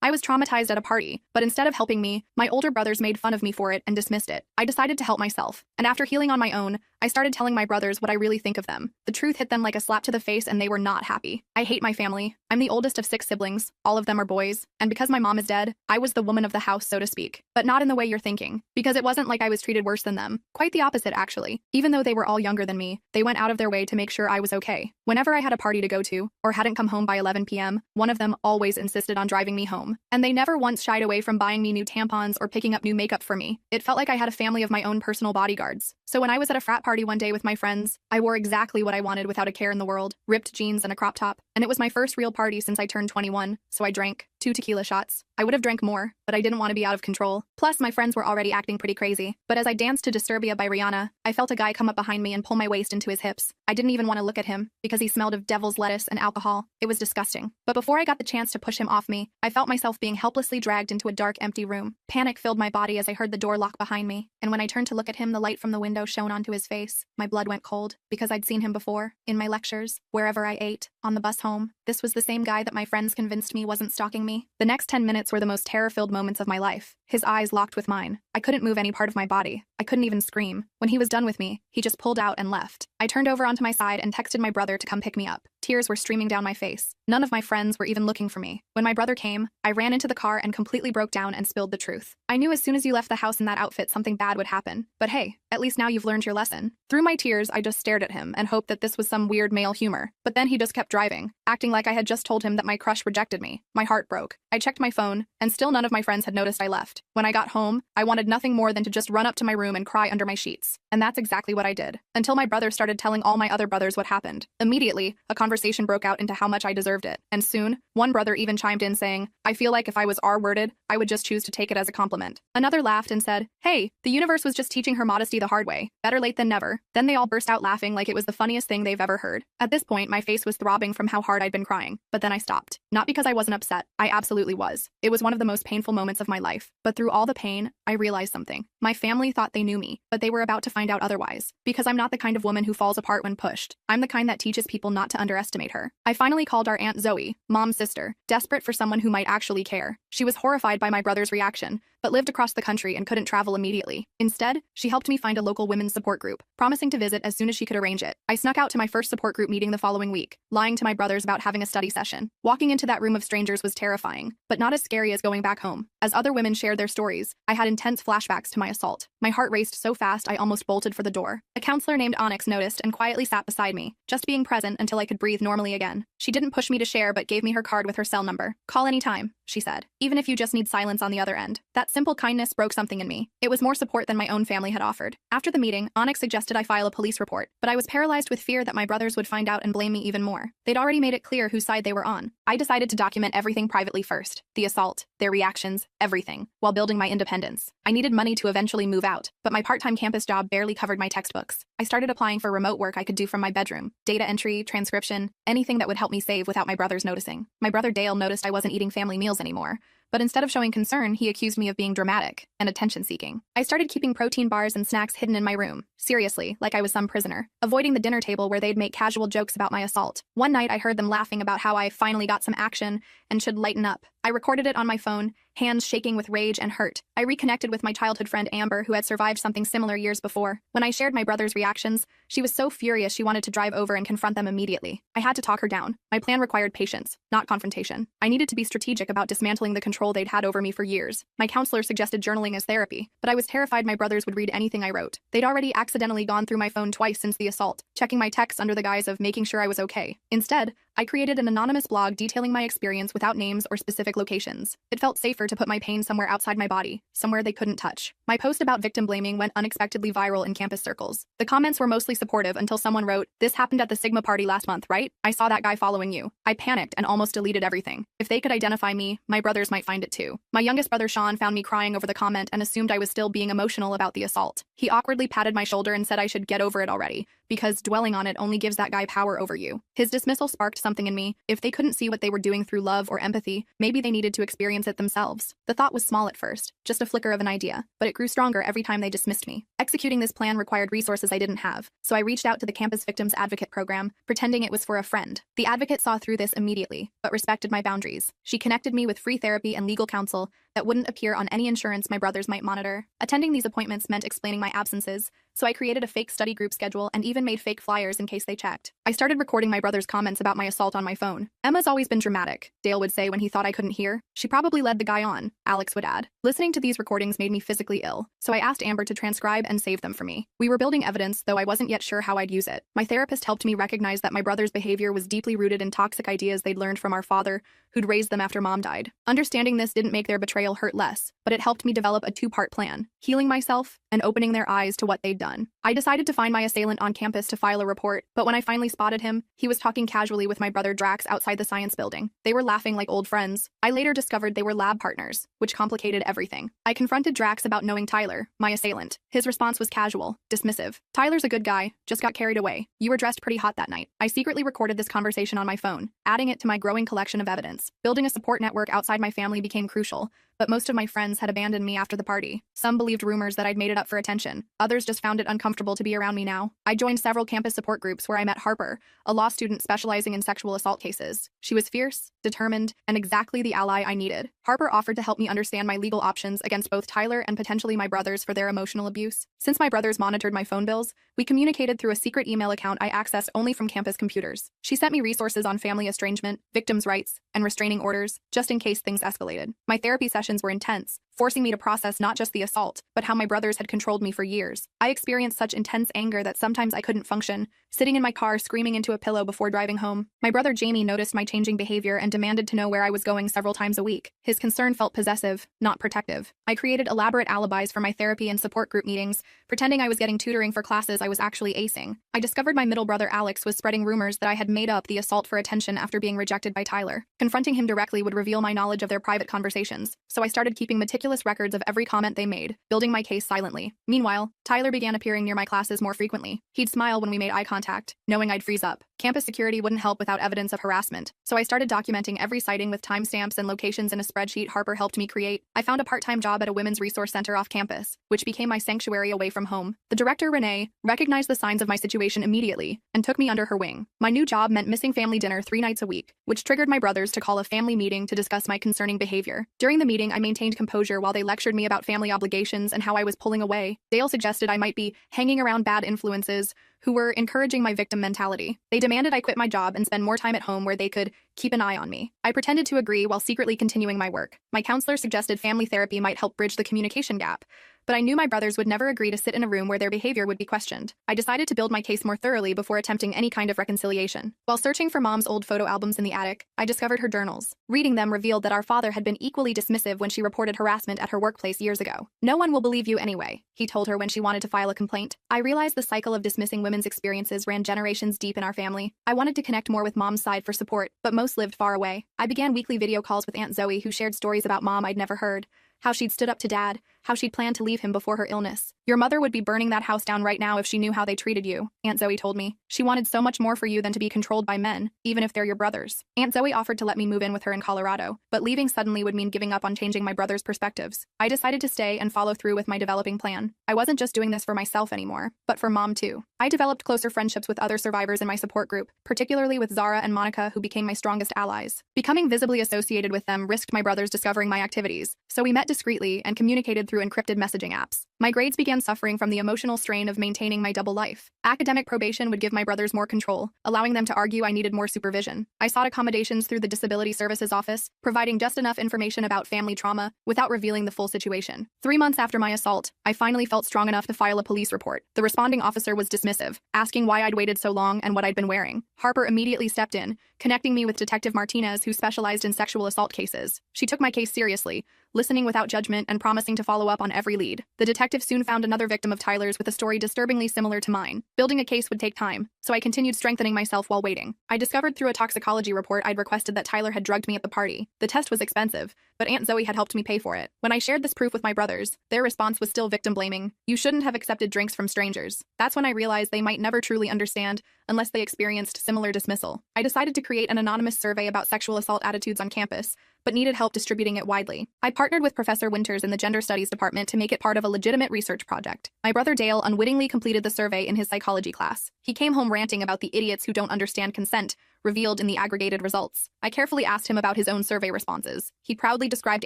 I was traumatized at a party, but instead of helping me, my older brothers made fun of me for it and dismissed it. I decided to help myself, and after healing on my own, I started telling my brothers what I really think of them. The truth hit them like a slap to the face and they were not happy. I hate my family. I'm the oldest of 6 siblings, all of them are boys, and because my mom is dead, I was the woman of the house, so to speak. But not in the way you're thinking, because it wasn't like I was treated worse than them. Quite the opposite, actually. Even though they were all younger than me, they went out of their way to make sure I was okay. Whenever I had a party to go to, or hadn't come home by 11 p.m., one of them always insisted on driving me home. And they never once shied away from buying me new tampons or picking up new makeup for me. It felt like I had a family of my own personal bodyguards. So when I was at a frat party one day with my friends, I wore exactly what I wanted without a care in the world, ripped jeans and a crop top. And it was my first real party since I turned 21, so I drank 2 tequila shots. I would have drank more, but I didn't want to be out of control. Plus, my friends were already acting pretty crazy. But as I danced to Disturbia by Rihanna, I felt a guy come up behind me and pull my waist into his hips. I didn't even want to look at him, because he smelled of devil's lettuce and alcohol. It was disgusting. But before I got the chance to push him off me, I felt myself being helplessly dragged into a dark, empty room. Panic filled my body as I heard the door lock behind me, and when I turned to look at him, the light from the window shone onto his face. My blood went cold, because I'd seen him before, in my lectures, wherever I ate, on the bus home. This was the same guy that my friends convinced me wasn't stalking me. The next 10 minutes were the most terror-filled moments of my life. His eyes locked with mine. I couldn't move any part of my body. I couldn't even scream. When he was done with me, he just pulled out and left. I turned over onto my side and texted my brother to come pick me up. Tears were streaming down my face. None of my friends were even looking for me. When my brother came, I ran into the car and completely broke down and spilled the truth. I knew as soon as you left the house in that outfit something bad would happen. But hey, at least now you've learned your lesson. Through my tears, I just stared at him and hoped that this was some weird male humor. But then he just kept driving, acting like I had just told him that my crush rejected me. My heart broke. I checked my phone, and still none of my friends had noticed I left. When I got home, I wanted nothing more than to just run up to my room and cry under my sheets. And that's exactly what I did. Until my brother started telling all my other brothers what happened. Immediately, a conversation broke out into how much I deserved it. And soon, one brother even chimed in saying, I feel like if I was R-worded, I would just choose to take it as a compliment. Another laughed and said, hey, the universe was just teaching her modesty the hard way. Better late than never. Then they all burst out laughing like it was the funniest thing they've ever heard. At this point, my face was throbbing from how hard I'd been crying. But then I stopped. Not because I wasn't upset. I absolutely was. It was one of the most painful moments of my life. But through all the pain, I realized something. My family thought they knew me, but they were about to find out otherwise. Because I'm not the kind of woman who falls apart when pushed. I'm the kind that teaches people not to underestimate her. I finally called our Aunt Zoe, Mom's sister, desperate for someone who might actually care. She was horrified by my brother's reaction, but lived across the country and couldn't travel immediately. Instead, she helped me find a local women's support group, promising to visit as soon as she could arrange it. I snuck out to my first support group meeting the following week, lying to my brothers about having a study session. Walking into that room of strangers was terrifying, but not as scary as going back home. As other women shared their stories, I had intense flashbacks to my assault. My heart raced so fast I almost bolted for the door. A counselor named Onyx noticed and quietly sat beside me, just being present until I could breathe normally again. She didn't push me to share but gave me her card with her cell number. Call anytime, she said, even if you just need silence on the other end. That simple kindness broke something in me. It was more support than my own family had offered. After the meeting, Onyx suggested I file a police report, but I was paralyzed with fear that my brothers would find out and blame me even more. They'd already made it clear whose side they were on. I decided to document everything privately first. The assault, their reactions, everything, while building my independence. I needed money to eventually move out, but my part-time campus job barely covered my textbooks. I started applying for remote work I could do from my bedroom. Data entry, transcription, anything that would help me save without my brothers noticing. My brother Dale noticed I wasn't eating family meals anymore, but instead of showing concern, he accused me of being dramatic and attention-seeking. I started keeping protein bars and snacks hidden in my room, seriously, like I was some prisoner, avoiding the dinner table where they'd make casual jokes about my assault. One night, I heard them laughing about how I finally got some action and should lighten up. I recorded it on my phone, hands shaking with rage and hurt. I reconnected with my childhood friend Amber, who had survived something similar years before. When I shared my brother's reactions, she was so furious she wanted to drive over and confront them immediately. I had to talk her down. My plan required patience, not confrontation. I needed to be strategic about dismantling the control they'd had over me for years. My counselor suggested journaling as therapy, but I was terrified my brothers would read anything I wrote. They'd already accidentally gone through my phone twice since the assault, checking my texts under the guise of making sure I was okay. Instead, I created an anonymous blog detailing my experience without names or specific locations. It felt safer to put my pain somewhere outside my body, somewhere they couldn't touch. My post about victim blaming went unexpectedly viral in campus circles. The comments were mostly supportive until someone wrote, "This happened at the Sigma party last month, right? I saw that guy following you." I panicked and almost deleted everything. If they could identify me, my brothers might find it too. My youngest brother Sean found me crying over the comment and assumed I was still being emotional about the assault. He awkwardly patted my shoulder and said I should get over it already, because dwelling on it only gives that guy power over you. His dismissal sparked something in me. If they couldn't see what they were doing through love or empathy, maybe they needed to experience it themselves. The thought was small at first, just a flicker of an idea, but it grew stronger every time they dismissed me. Executing this plan required resources I didn't have, so I reached out to the campus Victims Advocate program, pretending it was for a friend. The advocate saw through this immediately, but respected my boundaries. She connected me with free therapy and legal counsel that wouldn't appear on any insurance my brothers might monitor. Attending these appointments meant explaining my absences, so I created a fake study group schedule and even made fake flyers in case they checked. I started recording my brother's comments about my assault on my phone. "Emma's always been dramatic," Dale would say when he thought I couldn't hear. "She probably led the guy on," Alex would add. Listening to these recordings made me physically ill, so I asked Amber to transcribe and save them for me. We were building evidence, though I wasn't yet sure how I'd use it. My therapist helped me recognize that my brother's behavior was deeply rooted in toxic ideas they'd learned from our father, who'd raised them after Mom died. Understanding this didn't make their betrayal hurt less, but it helped me develop a two-part plan: healing myself and opening their eyes to what they'd done. I decided to find my assailant on campus to file a report, but when I finally spotted him, he was talking casually with my brother Drax outside the science building. They were laughing like old friends. I later discovered they were lab partners, which complicated everything. I confronted Drax about knowing Tyler, my assailant. His response was casual, dismissive. "Tyler's a good guy, just got carried away. You were dressed pretty hot that night." I secretly recorded this conversation on my phone, adding it to my growing collection of evidence. Building a support network outside my family became crucial, but most of my friends had abandoned me after the party. Some believed rumors that I'd made it up for attention. Others just found it uncomfortable to be around me now. I joined several campus support groups where I met Harper, a law student specializing in sexual assault cases. She was fierce, determined, and exactly the ally I needed. Harper offered to help me understand my legal options against both Tyler and potentially my brothers for their emotional abuse. Since my brothers monitored my phone bills, we communicated through a secret email account I accessed only from campus computers. She sent me resources on family estrangement, victims' rights, and restraining orders, just in case things escalated. My therapy sessions were intense, forcing me to process not just the assault, but how my brothers had controlled me for years. I experienced such intense anger that sometimes I couldn't function, sitting in my car screaming into a pillow before driving home. My brother Jamie noticed my changing behavior and demanded to know where I was going several times a week. His concern felt possessive, not protective. I created elaborate alibis for my therapy and support group meetings, pretending I was getting tutoring for classes I was actually acing. I discovered my middle brother Alex was spreading rumors that I had made up the assault for attention after being rejected by Tyler. Confronting him directly would reveal my knowledge of their private conversations, so I started keeping meticulous records of every comment they made, building my case silently. Meanwhile, Tyler began appearing near my classes more frequently. He'd smile when we made eye contact, knowing I'd freeze up. Campus security wouldn't help without evidence of harassment, so I started documenting every sighting with timestamps and locations in a spreadsheet Harper helped me create. I found a part-time job at a women's resource center off campus, which became my sanctuary away from home. The director, Renee, recognized the signs of my situation immediately and took me under her wing. My new job meant missing family dinner 3 nights a week, which triggered my brothers to call a family meeting to discuss my concerning behavior. During the meeting, I maintained composure while they lectured me about family obligations and how I was pulling away. Dale suggested I might be hanging around bad influences who were encouraging my victim mentality. They demanded I quit my job and spend more time at home where they could keep an eye on me. I pretended to agree while secretly continuing my work. My counselor suggested family therapy might help bridge the communication gap, but I knew my brothers would never agree to sit in a room where their behavior would be questioned. I decided to build my case more thoroughly before attempting any kind of reconciliation. While searching for Mom's old photo albums in the attic, I discovered her journals. Reading them revealed that our father had been equally dismissive when she reported harassment at her workplace years ago. "No one will believe you anyway," he told her when she wanted to file a complaint. I realized the cycle of dismissing women's experiences ran generations deep in our family. I wanted to connect more with Mom's side for support, but most lived far away. I began weekly video calls with Aunt Zoe, who shared stories about Mom I'd never heard. How she'd stood up to Dad, how she'd planned to leave him before her illness. "Your mother would be burning that house down right now if she knew how they treated you," Aunt Zoe told me. "She wanted so much more for you than to be controlled by men, even if they're your brothers." Aunt Zoe offered to let me move in with her in Colorado, but leaving suddenly would mean giving up on changing my brother's perspectives. I decided to stay and follow through with my developing plan. I wasn't just doing this for myself anymore, but for Mom too. I developed closer friendships with other survivors in my support group, particularly with Zara and Monica, who became my strongest allies. Becoming visibly associated with them risked my brothers discovering my activities, so we met discreetly and communicated through encrypted messaging apps. My grades began suffering from the emotional strain of maintaining my double life. Academic probation would give my brothers more control, allowing them to argue I needed more supervision. I sought accommodations through the Disability Services Office, providing just enough information about family trauma without revealing the full situation. 3 months after my assault, I finally felt strong enough to file a police report. The responding officer was dismissive, asking why I'd waited so long and what I'd been wearing. Harper immediately stepped in, connecting me with Detective Martinez, who specialized in sexual assault cases. She took my case seriously, listening without judgment and promising to follow up on every lead. The detective soon found another victim of Tyler's with a story disturbingly similar to mine. Building a case would take time, so I continued strengthening myself while waiting. I discovered through a toxicology report I'd requested that Tyler had drugged me at the party. The test was expensive, but Aunt Zoe had helped me pay for it. When I shared this proof with my brothers, their response was still victim blaming. You shouldn't have accepted drinks from strangers. That's when I realized they might never truly understand unless they experienced similar dismissal. I decided to create an anonymous survey about sexual assault attitudes on campus, but needed help distributing it widely. I partnered with Professor Winters in the Gender Studies department to make it part of a legitimate research project. My brother Dale unwittingly completed the survey in his psychology class. He came home ranting about the idiots who don't understand consent, revealed in the aggregated results. I carefully asked him about his own survey responses. He proudly described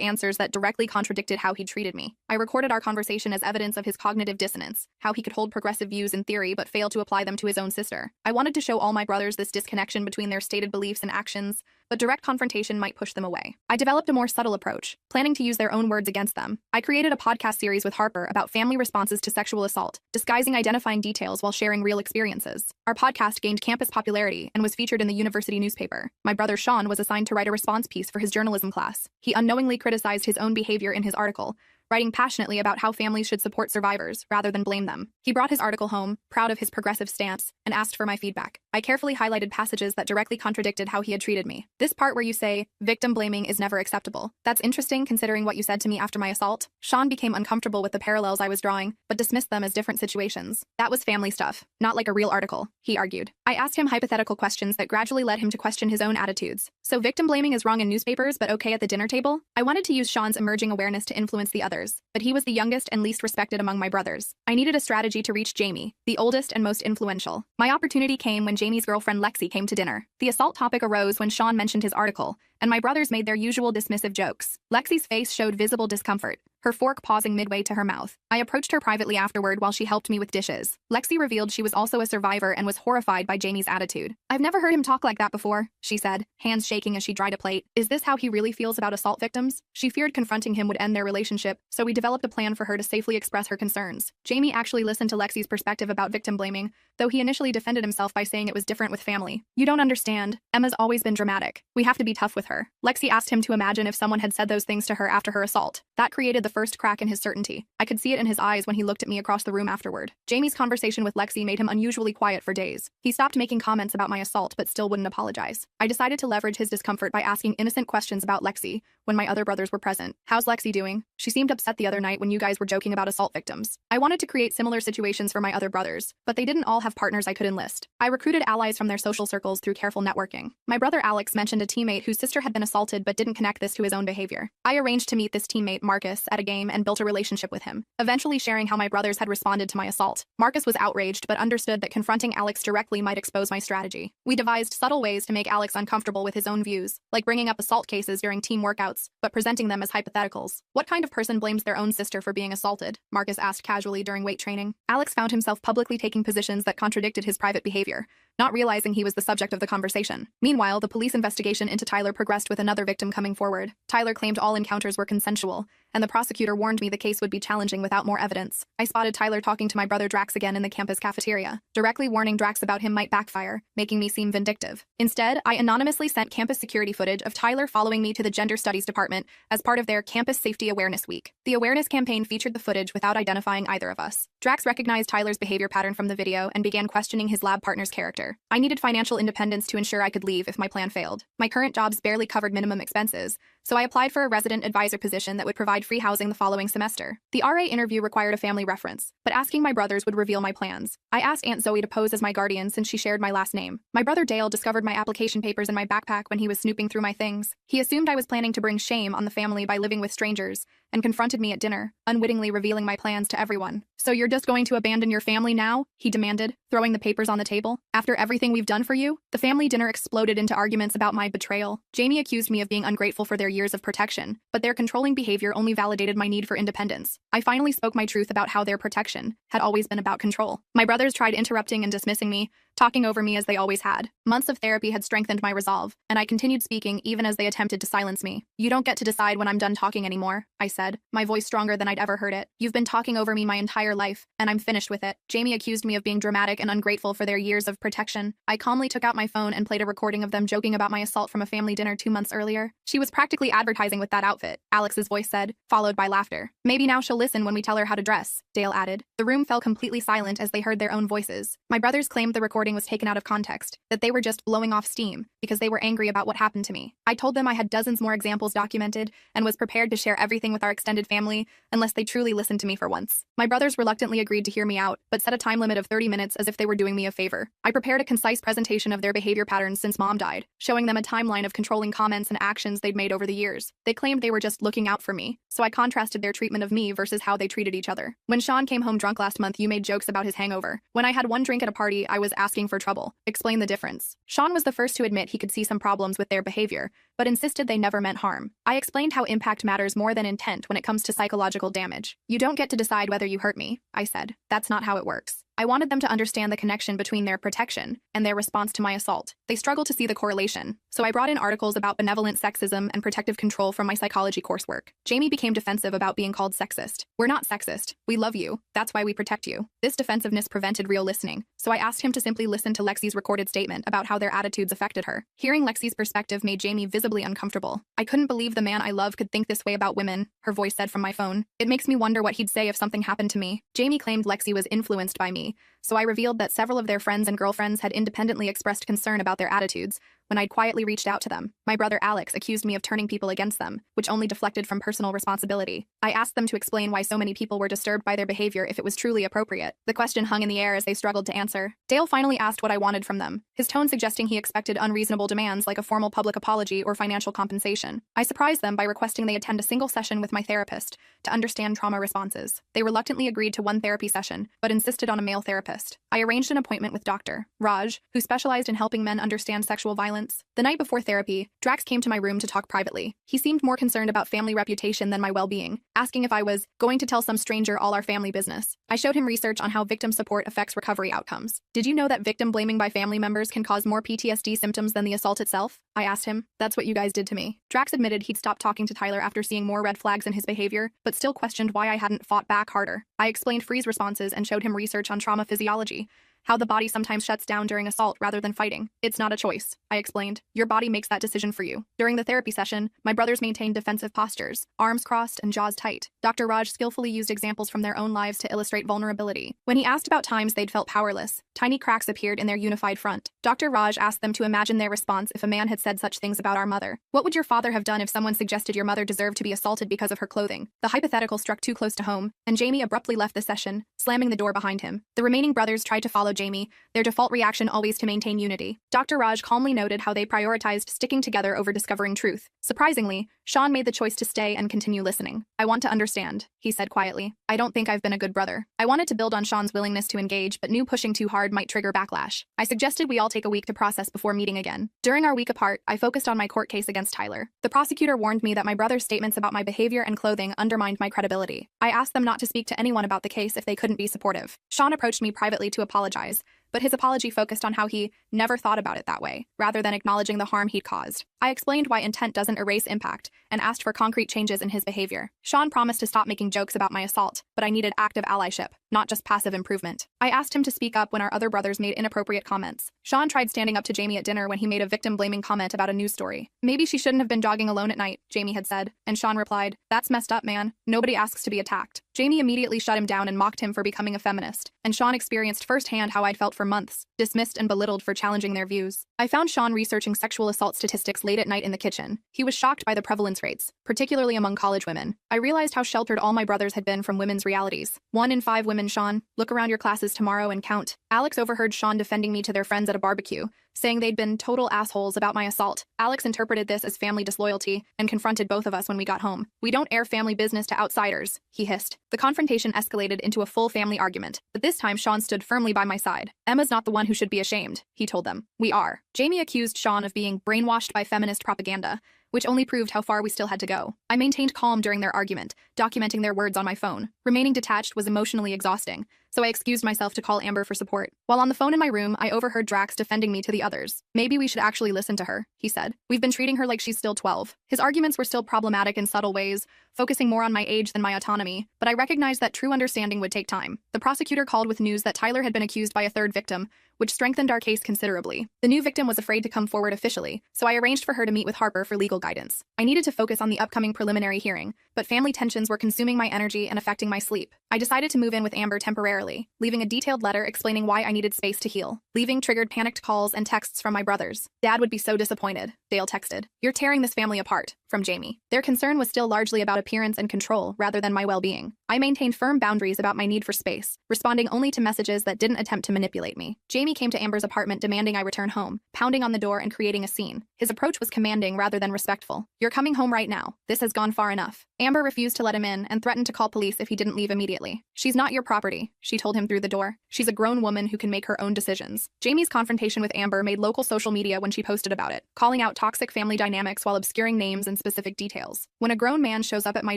answers that directly contradicted how he'd treated me. I recorded our conversation as evidence of his cognitive dissonance, how he could hold progressive views in theory but fail to apply them to his own sister. I wanted to show all my brothers this disconnection between their stated beliefs and actions, but direct confrontation might push them away. I developed a more subtle approach, planning to use their own words against them. I created a podcast series with Harper about family responses to sexual assault, disguising identifying details while sharing real experiences. Our podcast gained campus popularity and was featured in the university newspaper. My brother Sean was assigned to write a response piece for his journalism class. He unknowingly criticized his own behavior in his article, writing passionately about how families should support survivors rather than blame them. He brought his article home, proud of his progressive stance, and asked for my feedback. I carefully highlighted passages that directly contradicted how he had treated me. This part where you say, victim blaming is never acceptable. That's interesting considering what you said to me after my assault. Sean became uncomfortable with the parallels I was drawing, but dismissed them as different situations. That was family stuff, not like a real article, he argued. I asked him hypothetical questions that gradually led him to question his own attitudes. So victim blaming is wrong in newspapers but okay at the dinner table? I wanted to use Sean's emerging awareness to influence the others, but he was the youngest and least respected among my brothers. I needed a strategy to reach Jamie, the oldest and most influential. My opportunity came when Jamie's girlfriend Lexi came to dinner. The assault topic arose when Sean mentioned his article, and my brothers made their usual dismissive jokes. Lexi's face showed visible discomfort, her fork pausing midway to her mouth. I approached her privately afterward while she helped me with dishes. Lexi revealed she was also a survivor and was horrified by Jamie's attitude. I've never heard him talk like that before, she said, hands shaking as she dried a plate. Is this how he really feels about assault victims? She feared confronting him would end their relationship, so we developed a plan for her to safely express her concerns. Jamie actually listened to Lexi's perspective about victim blaming, though he initially defended himself by saying it was different with family. You don't understand. Emma's always been dramatic. We have to be tough with her. Lexi asked him to imagine if someone had said those things to her after her assault. That created the first crack in his certainty. I could see it in his eyes when he looked at me across the room afterward. Jamie's conversation with Lexi made him unusually quiet for days. He stopped making comments about my assault but still wouldn't apologize. I decided to leverage his discomfort by asking innocent questions about Lexi when my other brothers were present. How's Lexi doing? She seemed upset the other night when you guys were joking about assault victims. I wanted to create similar situations for my other brothers, but they didn't all have partners I could enlist. I recruited allies from their social circles through careful networking. My brother Alex mentioned a teammate whose sister had been assaulted but didn't connect this to his own behavior. I arranged to meet this teammate, Marcus, at a game and built a relationship with him, eventually sharing how my brothers had responded to my assault. Marcus was outraged but understood that confronting Alex directly might expose my strategy. We devised subtle ways to make Alex uncomfortable with his own views, like bringing up assault cases during team workouts, but presenting them as hypotheticals. What kind of person blames their own sister for being assaulted? Marcus asked casually during weight training. Alex found himself publicly taking positions that contradicted his private behavior, not realizing he was the subject of the conversation. Meanwhile, the police investigation into Tyler progressed with another victim coming forward. Tyler claimed all encounters were consensual, and the prosecutor warned me the case would be challenging without more evidence. I spotted Tyler talking to my brother Drax again in the campus cafeteria, directly warning Drax about him might backfire, making me seem vindictive. Instead, I anonymously sent campus security footage of Tyler following me to the Gender Studies department as part of their Campus Safety Awareness Week. The awareness campaign featured the footage without identifying either of us. Drax recognized Tyler's behavior pattern from the video and began questioning his lab partner's character. I needed financial independence to ensure I could leave if my plan failed. My current jobs barely covered minimum expenses, so I applied for a resident advisor position that would provide free housing the following semester. The RA interview required a family reference, but asking my brothers would reveal my plans. I asked Aunt Zoe to pose as my guardian since she shared my last name. My brother Dale discovered my application papers in my backpack when he was snooping through my things. He assumed I was planning to bring shame on the family by living with strangers, and confronted me at dinner, unwittingly revealing my plans to everyone. So you're just going to abandon your family now? He demanded, throwing the papers on the table. After everything we've done for you? The family dinner exploded into arguments about my betrayal. Jamie accused me of being ungrateful for their years of protection, but their controlling behavior only validated my need for independence. I finally spoke my truth about how their protection had always been about control. My brothers tried interrupting and dismissing me, talking over me as they always had. Months of therapy had strengthened my resolve, and I continued speaking even as they attempted to silence me. You don't get to decide when I'm done talking anymore, I said, my voice stronger than I'd ever heard it. You've been talking over me my entire life, and I'm finished with it. Jamie accused me of being dramatic and ungrateful for their years of protection. I calmly took out my phone and played a recording of them joking about my assault from a family dinner 2 months earlier. She was practically advertising with that outfit, Alex's voice said, followed by laughter. Maybe now she'll listen when we tell her how to dress, Dale added. The room fell completely silent as they heard their own voices. My brothers claimed the recording was taken out of context, that they were just blowing off steam because they were angry about what happened to me. I told them I had dozens more examples documented and was prepared to share everything with our extended family unless they truly listened to me for once. My brothers reluctantly agreed to hear me out, but set a time limit of 30 minutes as if they were doing me a favor. I prepared a concise presentation of their behavior patterns since Mom died, showing them a timeline of controlling comments and actions they'd made over the years. They claimed they were just looking out for me, so I contrasted their treatment of me versus how they treated each other. When Sean came home drunk last month, you made jokes about his hangover. When I had one drink at a party, I was asking for trouble. Explain the difference. Sean was the first to admit he could see some problems with their behavior, but insisted they never meant harm. I explained how impact matters more than intent when it comes to psychological damage. You don't get to decide whether you hurt me, I said. That's not how it works. I wanted them to understand the connection between their protection and their response to my assault. They struggle to see the correlation, so I brought in articles about benevolent sexism and protective control from my psychology coursework. Jamie became defensive about being called sexist. We're not sexist. We love you. That's why we protect you. This defensiveness prevented real listening, so I asked him to simply listen to Lexi's recorded statement about how their attitudes affected her. Hearing Lexi's perspective made Jamie visibly uncomfortable. I couldn't believe the man I love could think this way about women, her voice said from my phone. It makes me wonder what he'd say if something happened to me. Jamie claimed Lexi was influenced by me, so I revealed that several of their friends and girlfriends had independently expressed concern about their attitudes when I'd quietly reached out to them. My brother Alex accused me of turning people against them, which only deflected from personal responsibility. I asked them to explain why so many people were disturbed by their behavior if it was truly appropriate. The question hung in the air as they struggled to answer. Dale finally asked what I wanted from them, his tone suggesting he expected unreasonable demands like a formal public apology or financial compensation. I surprised them by requesting they attend a single session with my therapist to understand trauma responses. They reluctantly agreed to one therapy session, but insisted on a male therapist. I arranged an appointment with Dr. Raj, who specialized in helping men understand sexual violence. The night before therapy, Drax came to my room to talk privately. He seemed more concerned about family reputation than my well-being, asking if I was going to tell some stranger all our family business. I showed him research on how victim support affects recovery outcomes. Did you know that victim blaming by family members can cause more PTSD symptoms than the assault itself? I asked him. That's what you guys did to me. Drax admitted he'd stopped talking to Tyler after seeing more red flags in his behavior, but still questioned why I hadn't fought back harder. I explained freeze responses and showed him research on trauma physiology, how the body sometimes shuts down during assault rather than fighting. It's not a choice, I explained. Your body makes that decision for you. During the therapy session, my brothers maintained defensive postures, arms crossed and jaws tight. Dr. Raj skillfully used examples from their own lives to illustrate vulnerability. When he asked about times they'd felt powerless, tiny cracks appeared in their unified front. Dr. Raj asked them to imagine their response if a man had said such things about our mother. What would your father have done if someone suggested your mother deserved to be assaulted because of her clothing? The hypothetical struck too close to home, and Jamie abruptly left the session, slamming the door behind him. The remaining brothers tried to follow Jamie, their default reaction always to maintain unity. Dr. Raj calmly noted how they prioritized sticking together over discovering truth. Surprisingly, Sean made the choice to stay and continue listening. I want to understand, he said quietly. I don't think I've been a good brother. I wanted to build on Sean's willingness to engage, but knew pushing too hard might trigger backlash. I suggested we all take a week to process before meeting again. During our week apart, I focused on my court case against Tyler. The prosecutor warned me that my brother's statements about my behavior and clothing undermined my credibility. I asked them not to speak to anyone about the case if they couldn't be supportive. Sean approached me privately to apologize, but his apology focused on how he never thought about it that way, rather than acknowledging the harm he'd caused. I explained why intent doesn't erase impact, and asked for concrete changes in his behavior. Sean promised to stop making jokes about my assault, but I needed active allyship, not just passive improvement. I asked him to speak up when our other brothers made inappropriate comments. Sean tried standing up to Jamie at dinner when he made a victim-blaming comment about a news story. Maybe she shouldn't have been jogging alone at night, Jamie had said, and Sean replied, that's messed up, man. Nobody asks to be attacked. Jamie immediately shut him down and mocked him for becoming a feminist, and Sean experienced firsthand how I'd felt for months, dismissed and belittled for challenging their views. I found Sean researching sexual assault statistics late at night in the kitchen. He was shocked by the prevalence rates, particularly among college women. I realized how sheltered all my brothers had been from women's realities. 1 in 5 women, Sean. Look around your classes tomorrow and count. Alex overheard Sean defending me to their friends at a barbecue, saying they'd been total assholes about my assault. Alex interpreted this as family disloyalty and confronted both of us when we got home. We don't air family business to outsiders, he hissed. The confrontation escalated into a full family argument, but this time Sean stood firmly by my side. Emma's not the one who should be ashamed, he told them. We are. Jamie accused Sean of being brainwashed by feminist propaganda, which only proved how far we still had to go. I maintained calm during their argument, documenting their words on my phone. Remaining detached was emotionally exhausting, so I excused myself to call Amber for support. While on the phone in my room, I overheard Drax defending me to the others. "Maybe we should actually listen to her," he said. "We've been treating her like she's still 12. His arguments were still problematic in subtle ways, focusing more on my age than my autonomy, but I recognized that true understanding would take time. The prosecutor called with news that Tyler had been accused by a third victim, which strengthened our case considerably. The new victim was afraid to come forward officially, so I arranged for her to meet with Harper for legal guidance. I needed to focus on the upcoming preliminary hearing, but family tensions were consuming my energy and affecting my sleep. I decided to move in with Amber temporarily, leaving a detailed letter explaining why I needed space to heal. Leaving triggered panicked calls and texts from my brothers. "Dad would be so disappointed," Dale texted. "You're tearing this family apart," from Jamie. Their concern was still largely about appearance and control rather than my well-being. I maintained firm boundaries about my need for space, responding only to messages that didn't attempt to manipulate me. Jamie came to Amber's apartment demanding I return home, pounding on the door and creating a scene. His approach was commanding rather than respectful. "You're coming home right now. This has gone far enough." Amber refused to let him in and threatened to call police if he didn't leave immediately. "She's not your property," she told him through the door. "She's a grown woman who can make her own decisions." Jamie's confrontation with Amber made local social media when she posted about it, calling out toxic family dynamics while obscuring names and specific details. "When a grown man shows up at my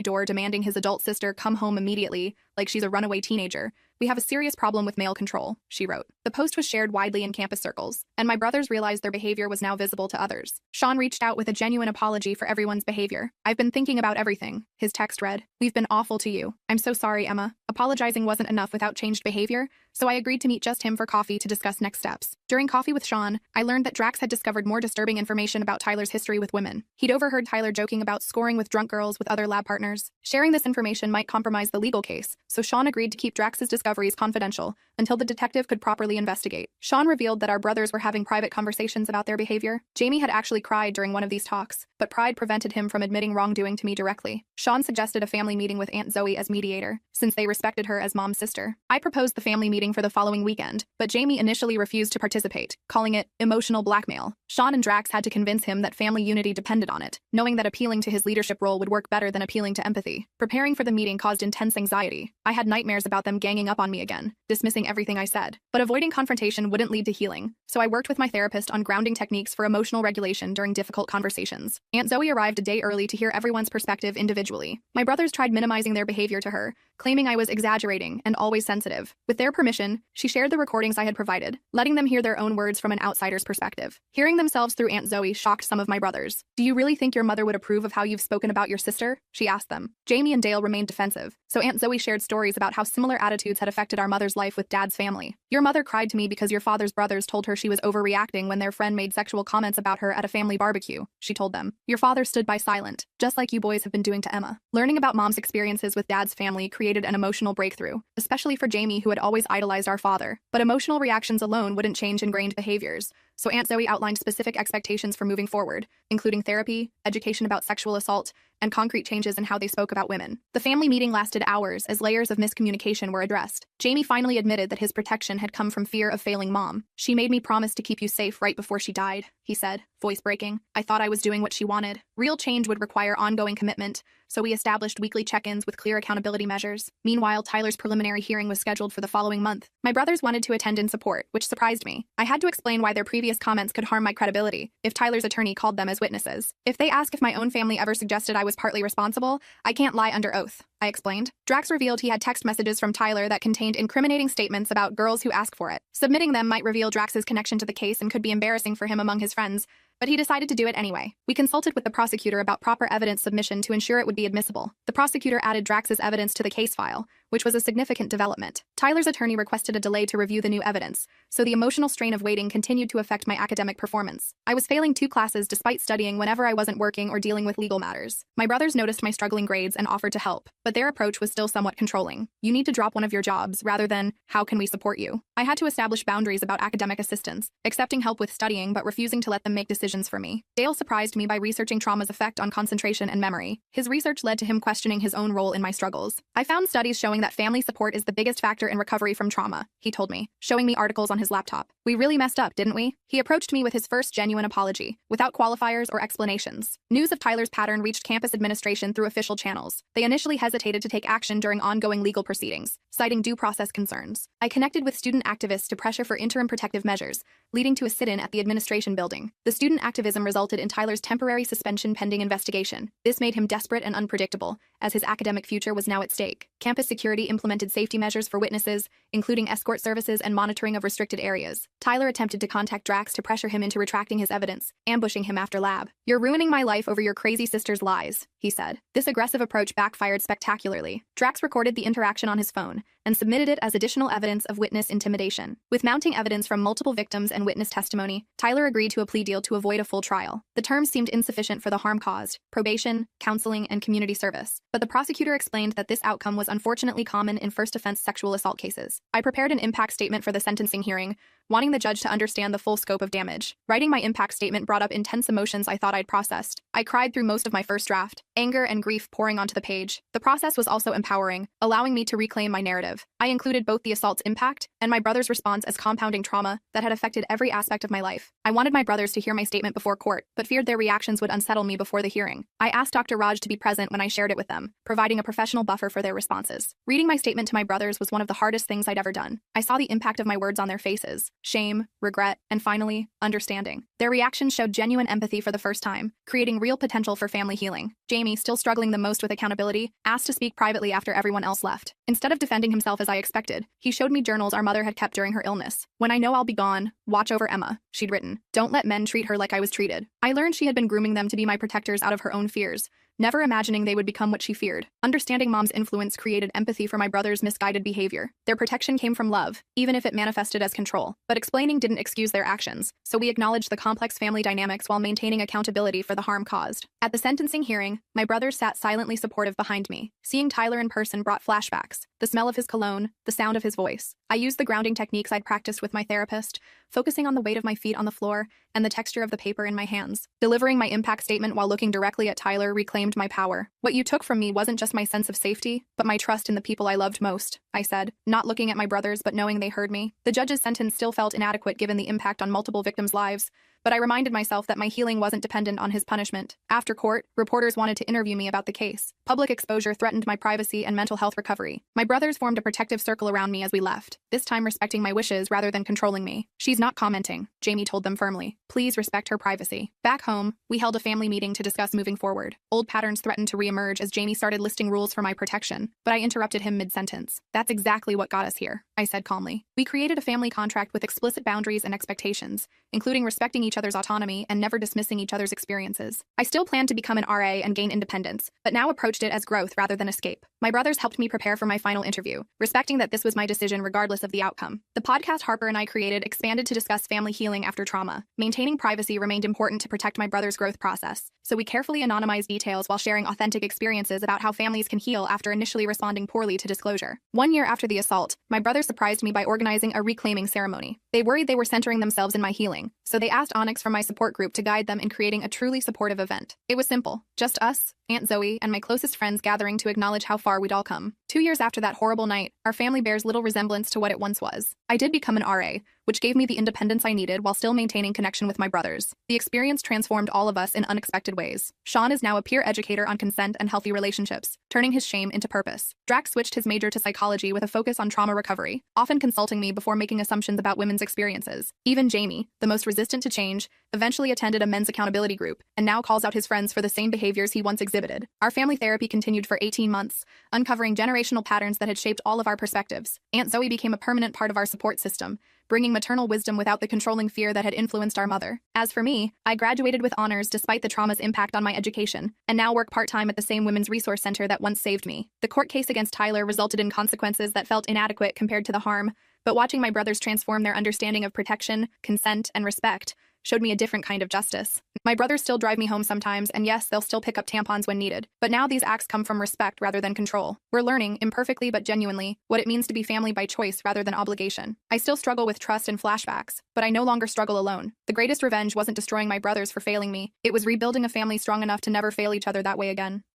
door demanding his adult sister come home immediately, like she's a runaway teenager, we have a serious problem with male control," she wrote. The post was shared widely in campus circles, and my brothers realized their behavior was now visible to others. Sean reached out with a genuine apology for everyone's behavior. "I've been thinking about everything," his text read. "We've been awful to you. I'm so sorry, Emma." Apologizing wasn't enough without changed behavior, so I agreed to meet just him for coffee to discuss next steps. During coffee with Sean, I learned that Drax had discovered more disturbing information about Tyler's history with women. He'd overheard Tyler joking about scoring with drunk girls with other lab partners. Sharing this information might compromise the legal case, so Sean agreed to keep Drax's discoveries confidential until the detective could properly investigate. Sean revealed that our brothers were having private conversations about their behavior. Jamie had actually cried during one of these talks, but pride prevented him from admitting wrongdoing to me directly. Sean suggested a family meeting with Aunt Zoe as mediator, since they respected her as mom's sister. I proposed the family meeting for the following weekend, but Jamie initially refused to participate, calling it emotional blackmail. Sean and Drax had to convince him that family unity depended on it, knowing that appealing to his leadership role would work better than appealing to empathy. Preparing for the meeting caused intense anxiety. I had nightmares about them ganging up on me again, dismissing everything I said. But avoiding confrontation wouldn't lead to healing, so I worked with my therapist on grounding techniques for emotional regulation during difficult conversations. Aunt Zoe arrived a day early to hear everyone's perspective individually. My brothers tried minimizing their behavior to her, claiming I was exaggerating and always sensitive. With their permission, she shared the recordings I had provided, letting them hear their own words from an outsider's perspective. Hearing themselves through Aunt Zoe shocked some of my brothers. "Do you really think your mother would approve of how you've spoken about your sister?" she asked them. Jamie and Dale remained defensive, so Aunt Zoe shared stories about how similar attitudes had affected our mother's life with Dad's family. "Your mother cried to me because your father's brothers told her she was overreacting when their friend made sexual comments about her at a family barbecue," she told them. "Your father stood by silent, just like you boys have been doing to Emma." Learning about Mom's experiences with Dad's family created an emotional breakthrough, especially for Jamie, who had always idolized our father. But emotional reactions alone wouldn't change ingrained behaviors, so Aunt Zoe outlined specific expectations for moving forward, including therapy, education about sexual assault, and concrete changes in how they spoke about women. The family meeting lasted hours as layers of miscommunication were addressed. Jamie finally admitted that his protection had come from fear of failing Mom. "She made me promise to keep you safe right before she died," he said, voice breaking. "I thought I was doing what she wanted." Real change would require ongoing commitment, so we established weekly check-ins with clear accountability measures. Meanwhile, Tyler's preliminary hearing was scheduled for the following month. My brothers wanted to attend in support, which surprised me. I had to explain why their previous comments could harm my credibility if Tyler's attorney called them as witnesses. "If they ask if my own family ever suggested I was partly responsible, I can't lie under oath," I explained. Drax revealed he had text messages from Tyler that contained incriminating statements about girls who ask for it. Submitting them might reveal Drax's connection to the case and could be embarrassing for him among his friends, but he decided to do it anyway. We consulted with the prosecutor about proper evidence submission to ensure it would be admissible. The prosecutor added Drax's evidence to the case file, which was a significant development. Tyler's attorney requested a delay to review the new evidence, so the emotional strain of waiting continued to affect my academic performance. I was failing 2 classes despite studying whenever I wasn't working or dealing with legal matters. My brothers noticed my struggling grades and offered to help, but their approach was still somewhat controlling. "You need to drop one of your jobs," rather than, "How can we support you?" I had to establish boundaries about academic assistance, accepting help with studying but refusing to let them make decisions for me. Dale surprised me by researching trauma's effect on concentration and memory. His research led to him questioning his own role in my struggles. I found studies showing showing that family support is the biggest factor in recovery from trauma, he told me, showing me articles on his laptop. We really messed up, didn't we? He approached me with his first genuine apology, without qualifiers or explanations. News of Tyler's pattern reached campus administration through official channels. They initially hesitated to take action during ongoing legal proceedings, citing due process concerns. I connected with student activists to pressure for interim protective measures, leading to a sit-in at the administration building. The student activism resulted in Tyler's temporary suspension pending investigation. This made him desperate and unpredictable, as his academic future was now at stake. Campus security implemented safety measures for witnesses, including escort services and monitoring of restricted areas. Tyler attempted to contact Drax to pressure him into retracting his evidence, ambushing him after lab. "You're ruining my life over your crazy sister's lies," he said. This aggressive approach backfired spectacularly. Drax recorded the interaction on his phone and submitted it as additional evidence of witness intimidation. With mounting evidence from multiple victims and witness testimony, Tyler agreed to a plea deal to avoid a full trial. The terms seemed insufficient for the harm caused: probation, counseling, and community service. But the prosecutor explained that this outcome was unfortunately common in first-offense sexual assault cases. I prepared an impact statement for the sentencing hearing, wanting the judge to understand the full scope of damage. Writing my impact statement brought up intense emotions I thought I'd processed. I cried through most of my first draft, anger and grief pouring onto the page. The process was also empowering, allowing me to reclaim my narrative. I included both the assault's impact and my brother's response as compounding trauma that had affected every aspect of my life. I wanted my brothers to hear my statement before court, but feared their reactions would unsettle me before the hearing. I asked Dr. Raj to be present when I shared it with them, providing a professional buffer for their responses. Reading my statement to my brothers was one of the hardest things I'd ever done. I saw the impact of my words on their faces: shame, regret, and finally, understanding. Their reactions showed genuine empathy for the first time, creating real potential for family healing. Jamie, still struggling the most with accountability, asked to speak privately after everyone else left. Instead of defending himself as I expected, he showed me journals our mother had kept during her illness. "When I know I'll be gone, watch over Emma," she'd written. "Don't let men treat her like I was treated." I learned she had been grooming them to be my protectors out of her own fears, never imagining they would become what she feared. Understanding Mom's influence created empathy for my brother's misguided behavior. Their protection came from love, even if it manifested as control. But explaining didn't excuse their actions, so we acknowledged the complex family dynamics while maintaining accountability for the harm caused. At the sentencing hearing, my brothers sat silently supportive behind me. Seeing Tyler in person brought flashbacks: the smell of his cologne, the sound of his voice. I used the grounding techniques I'd practiced with my therapist, focusing on the weight of my feet on the floor and the texture of the paper in my hands. Delivering my impact statement while looking directly at Tyler reclaimed my power. "What you took from me wasn't just my sense of safety, but my trust in the people I loved most," I said, not looking at my brothers but knowing they heard me. The judge's sentence still felt inadequate given the impact on multiple victims' lives, but I reminded myself that my healing wasn't dependent on his punishment. After court, reporters wanted to interview me about the case. Public exposure threatened my privacy and mental health recovery. My brothers formed a protective circle around me as we left, this time respecting my wishes rather than controlling me. "She's not commenting," Jamie told them firmly. "Please respect her privacy." Back home, we held a family meeting to discuss moving forward. Old patterns threatened to reemerge as Jamie started listing rules for my protection, but I interrupted him mid-sentence. "That's exactly what got us here," I said calmly. "We created a family contract with explicit boundaries and expectations, including respecting each other's autonomy and never dismissing each other's experiences. I still planned to become an RA and gain independence, but now approached it as growth rather than escape." My brothers helped me prepare for my final interview, respecting that this was my decision regardless of the outcome. The podcast Harper and I created expanded to discuss family healing after trauma. Maintaining privacy remained important to protect my brother's growth process, so we carefully anonymized details while sharing authentic experiences about how families can heal after initially responding poorly to disclosure. 1 year after the assault, my brothers surprised me by organizing a reclaiming ceremony. They worried they were centering themselves in my healing, so they asked Onyx from my support group to guide them in creating a truly supportive event. It was simple: just us, Aunt Zoe, and my closest friends gathering to acknowledge how far we'd all come. 2 years after that horrible night, our family bears little resemblance to what it once was. I did become an RA, which gave me the independence I needed while still maintaining connection with my brothers. The experience transformed all of us in unexpected ways. Sean is now a peer educator on consent and healthy relationships, turning his shame into purpose. Drax switched his major to psychology with a focus on trauma recovery, often consulting me before making assumptions about women's experiences. Even Jamie, the most resistant to change, eventually attended a men's accountability group, and now calls out his friends for the same behaviors he once exhibited. Our family therapy continued for 18 months, uncovering generational patterns that had shaped all of our perspectives. Aunt Zoe became a permanent part of our support system, bringing maternal wisdom without the controlling fear that had influenced our mother. As for me, I graduated with honors despite the trauma's impact on my education, and now work part-time at the same women's resource center that once saved me. The court case against Tyler resulted in consequences that felt inadequate compared to the harm, but watching my brothers transform their understanding of protection, consent, and respect showed me a different kind of justice. My brothers still drive me home sometimes, and yes, they'll still pick up tampons when needed. But now these acts come from respect rather than control. We're learning, imperfectly but genuinely, what it means to be family by choice rather than obligation. I still struggle with trust and flashbacks, but I no longer struggle alone. The greatest revenge wasn't destroying my brothers for failing me. It was rebuilding a family strong enough to never fail each other that way again.